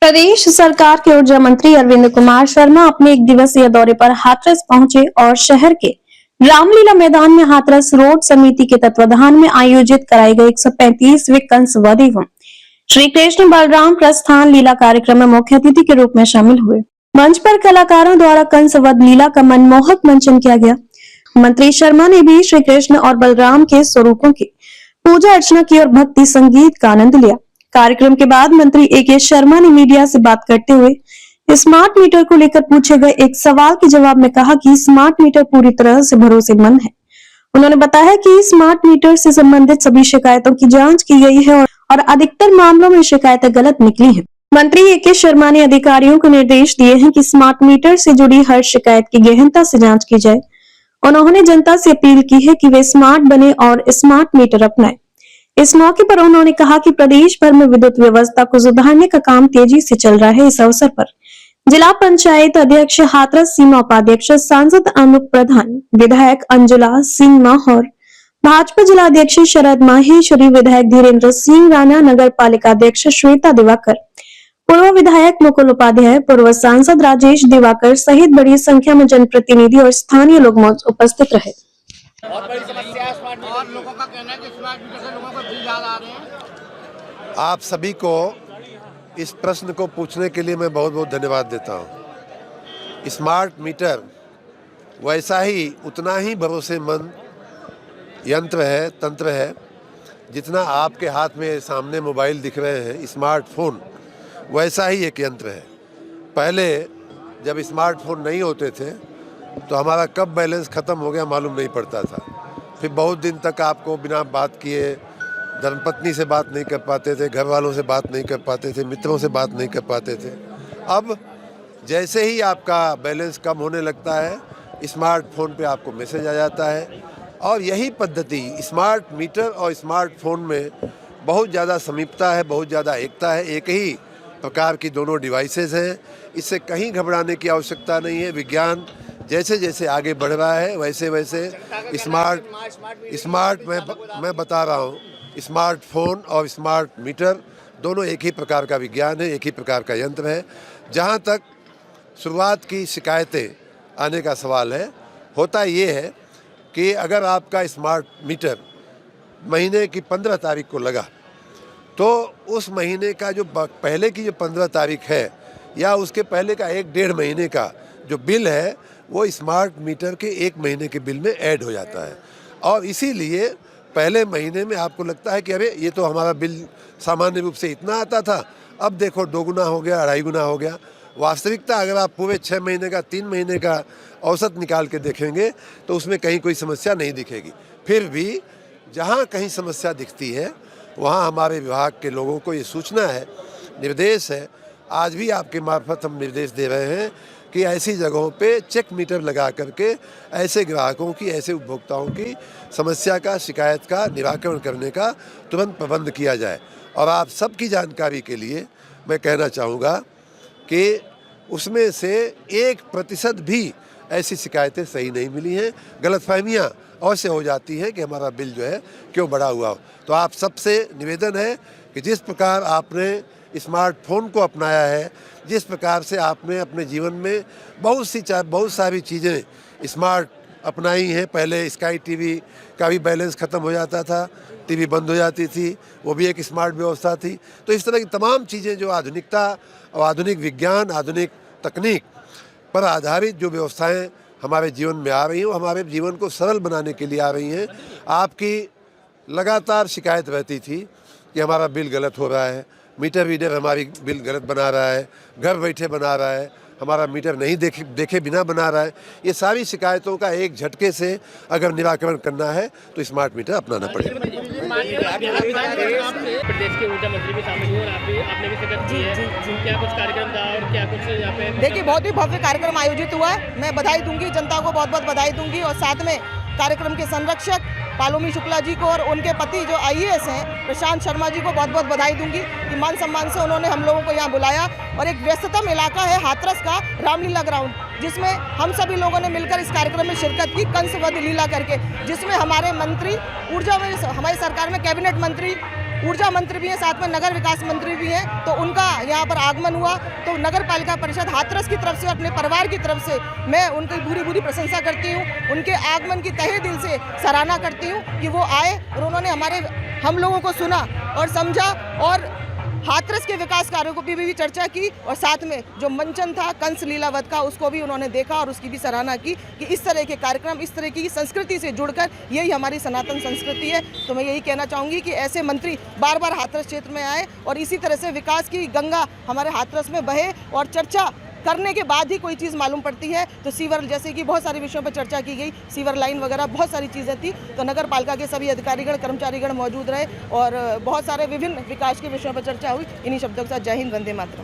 प्रदेश सरकार के ऊर्जा मंत्री अरविंद कुमार शर्मा अपने एक दिवसीय दौरे पर हाथरस पहुंचे और शहर के रामलीला मैदान में हाथरस रोड समिति के तत्वाधान में आयोजित कराए गए 135वें कंसवद एवं श्री कृष्ण बलराम प्रस्थान लीला कार्यक्रम में मुख्य अतिथि के रूप में शामिल हुए। मंच पर कलाकारों द्वारा कंसवद लीला का मनमोहक मंचन किया गया। मंत्री शर्मा ने भी श्री कृष्ण और बलराम के स्वरूपों की पूजा अर्चना की और भक्ति संगीत का आनंद लिया। कार्यक्रम के बाद मंत्री ए.के. शर्मा ने मीडिया से बात करते हुए स्मार्ट मीटर को लेकर पूछे गए एक सवाल के जवाब में कहा कि स्मार्ट मीटर पूरी तरह से भरोसेमंद है। उन्होंने बताया कि स्मार्ट मीटर से संबंधित सभी शिकायतों की जांच की गई है और अधिकतर मामलों में शिकायतें गलत निकली हैं। मंत्री ए.के. शर्मा ने अधिकारियों को निर्देश दिए हैं कि स्मार्ट मीटर से जुड़ी हर शिकायत की गहनता से जाँच की जाए। उन्होंने जनता से अपील की है कि वे स्मार्ट बने और स्मार्ट मीटर अपनाएं। इस मौके पर उन्होंने कहा कि प्रदेश भर में विद्युत व्यवस्था को सुधारने का काम तेजी से चल रहा है। इस अवसर पर जिला पंचायत अध्यक्ष हाथरस सीमा उपाध्यक्ष सांसद अनूप प्रधान, विधायक अंजुला सिंह माहौर, भाजपा जिला अध्यक्ष शरद माहेश्वरी, विधायक धीरेन्द्र सिंह राणा, नगर पालिका अध्यक्ष श्वेता दिवाकर, पूर्व विधायक मुकुल उपाध्याय, पूर्व सांसद राजेश दिवाकर सहित बड़ी संख्या में जनप्रतिनिधि और स्थानीय लोग उपस्थित रहे। बहुत बड़ी समस्या है स्मार्ट मीटर। और लोगों का कहना है कि स्मार्ट मीटर से लोगों को बिल ज़्यादा आ रहे हैं। आप सभी को इस प्रश्न को पूछने के लिए मैं बहुत बहुत धन्यवाद देता हूँ। स्मार्ट मीटर वैसा ही उतना ही भरोसेमंद यंत्र है, तंत्र है, जितना आपके हाथ में सामने मोबाइल दिख रहे हैं स्मार्टफोन, वैसा ही एक यंत्र है। पहले जब स्मार्टफोन नहीं होते थे तो हमारा कब बैलेंस ख़त्म हो गया मालूम नहीं पड़ता था। फिर बहुत दिन तक आपको बिना बात किए धर्मपत्नी से बात नहीं कर पाते थे, घर वालों से बात नहीं कर पाते थे, मित्रों से बात नहीं कर पाते थे। अब जैसे ही आपका बैलेंस कम होने लगता है, स्मार्टफोन पे आपको मैसेज आ जाता है। और यही पद्धति स्मार्ट मीटर और स्मार्टफोन में बहुत ज़्यादा समीपता है, बहुत ज़्यादा एकता है। एक ही प्रकार की दोनों डिवाइसेस हैं, इससे कहीं घबराने की आवश्यकता नहीं है। विज्ञान जैसे जैसे आगे बढ़ रहा है वैसे वैसे स्मार्ट मैं बता रहा हूँ, स्मार्टफोन और स्मार्ट मीटर दोनों एक ही प्रकार का विज्ञान है, एक ही प्रकार का यंत्र है। जहाँ तक शुरुआत की शिकायतें आने का सवाल है, होता ये है कि अगर आपका स्मार्ट मीटर महीने की 15 तारीख को लगा तो उस महीने का जो पहले की जो 15 तारीख है या उसके पहले का 1-1.5 महीने का जो बिल है वो स्मार्ट मीटर के 1 महीने के बिल में ऐड हो जाता है। और इसीलिए पहले महीने में आपको लगता है कि अरे ये तो हमारा बिल सामान्य रूप से इतना आता था, अब देखो 2 गुना हो गया, 2.5 गुना हो गया। वास्तविकता अगर आप पूरे 6 महीने का 3 महीने का औसत निकाल के देखेंगे तो उसमें कहीं कोई समस्या नहीं दिखेगी। फिर भी जहाँ कहीं समस्या दिखती है वहाँ हमारे विभाग के लोगों को ये सूचना है, निर्देश है, आज भी आपके मार्फत हम निर्देश दे रहे हैं कि ऐसी जगहों पे चेक मीटर लगा करके ऐसे ग्राहकों की, ऐसे उपभोक्ताओं की समस्या का, शिकायत का निराकरण करने का तुरंत प्रबंध किया जाए। और आप सबकी जानकारी के लिए मैं कहना चाहूँगा कि उसमें से 1% भी ऐसी शिकायतें सही नहीं मिली हैं। गलतफहमियाँ अवश्य हो जाती हैं कि हमारा बिल जो है क्यों बढ़ा हुआ हो। तो आप सबसे निवेदन है कि जिस प्रकार आपने स्मार्टफोन को अपनाया है, जिस प्रकार से आपने अपने जीवन में बहुत सारी चीज़ें स्मार्ट अपनाई हैं। पहले स्काई टीवी का भी बैलेंस ख़त्म हो जाता था, टीवी बंद हो जाती थी, वो भी एक स्मार्ट व्यवस्था थी। तो इस तरह की तमाम चीज़ें जो आधुनिकता और आधुनिक विज्ञान, आधुनिक तकनीक पर आधारित जो व्यवस्थाएं हमारे जीवन में आ रही हैं, वो हमारे जीवन को सरल बनाने के लिए आ रही हैं। आपकी लगातार शिकायत रहती थी कि हमारा बिल गलत हो रहा है, मीटर रीडर हमारी बिल गलत बना रहा है, घर बैठे बना रहा है, हमारा मीटर नहीं देखे बिना बना रहा है। ये सारी शिकायतों का एक झटके से अगर निराकरण करना है तो स्मार्ट मीटर अपनाना पड़ेगा। प्रदेश के ऊर्जा मंत्री भी शामिल हुए और आपने भी शिरकत की है। क्या कुछ कार्यक्रम था और क्या कुछ यहाँ पे? देखिए, बहुत ही भव्य कार्यक्रम आयोजित हुआ है। मैं बधाई दूंगी, जनता को बहुत बहुत बधाई दूंगी और साथ में कार्यक्रम के संरक्षक पालोमी शुक्ला जी को और उनके पति जो IAS हैं प्रशांत शर्मा जी को बहुत बहुत बधाई दूंगी कि मान सम्मान से उन्होंने हम लोगों को यहाँ बुलाया। और एक व्यस्ततम इलाका है हाथरस का रामलीला ग्राउंड, जिसमें हम सभी लोगों ने मिलकर इस कार्यक्रम में शिरकत की, कंसवद लीला करके, जिसमें हमारे मंत्री ऊर्जा में, हमारी सरकार में कैबिनेट मंत्री ऊर्जा मंत्री भी हैं, साथ में नगर विकास मंत्री भी हैं, तो उनका यहाँ पर आगमन हुआ। तो नगर पालिका परिषद हाथरस की तरफ से, अपने परिवार की तरफ से मैं उनकी पूरी प्रशंसा करती हूँ। उनके आगमन की तहे दिल से सराहना करती हूँ कि वो आए और उन्होंने हम लोगों को सुना और समझा और हाथरस के विकास कार्यों को भी चर्चा की, और साथ में जो मंचन था कंस लीलावत का, उसको भी उन्होंने देखा और उसकी भी सराहना की कि इस तरह के कार्यक्रम, इस तरह की संस्कृति से जुड़कर यही हमारी सनातन संस्कृति है। तो मैं यही कहना चाहूँगी कि ऐसे मंत्री बार बार हाथरस क्षेत्र में आए और इसी तरह से विकास की गंगा हमारे हाथरस में बहे, और चर्चा करने के बाद ही कोई चीज़ मालूम पड़ती है। तो सीवर, जैसे कि बहुत सारे विषयों पर चर्चा की गई, सीवर लाइन वगैरह बहुत सारी चीज़ें थी, तो नगर पालिका के सभी अधिकारीगण, कर्मचारीगण मौजूद रहे और बहुत सारे विभिन्न विकास के विषयों पर चर्चा हुई। इन्हीं शब्दों के साथ जय हिंद, वंदे मातरम।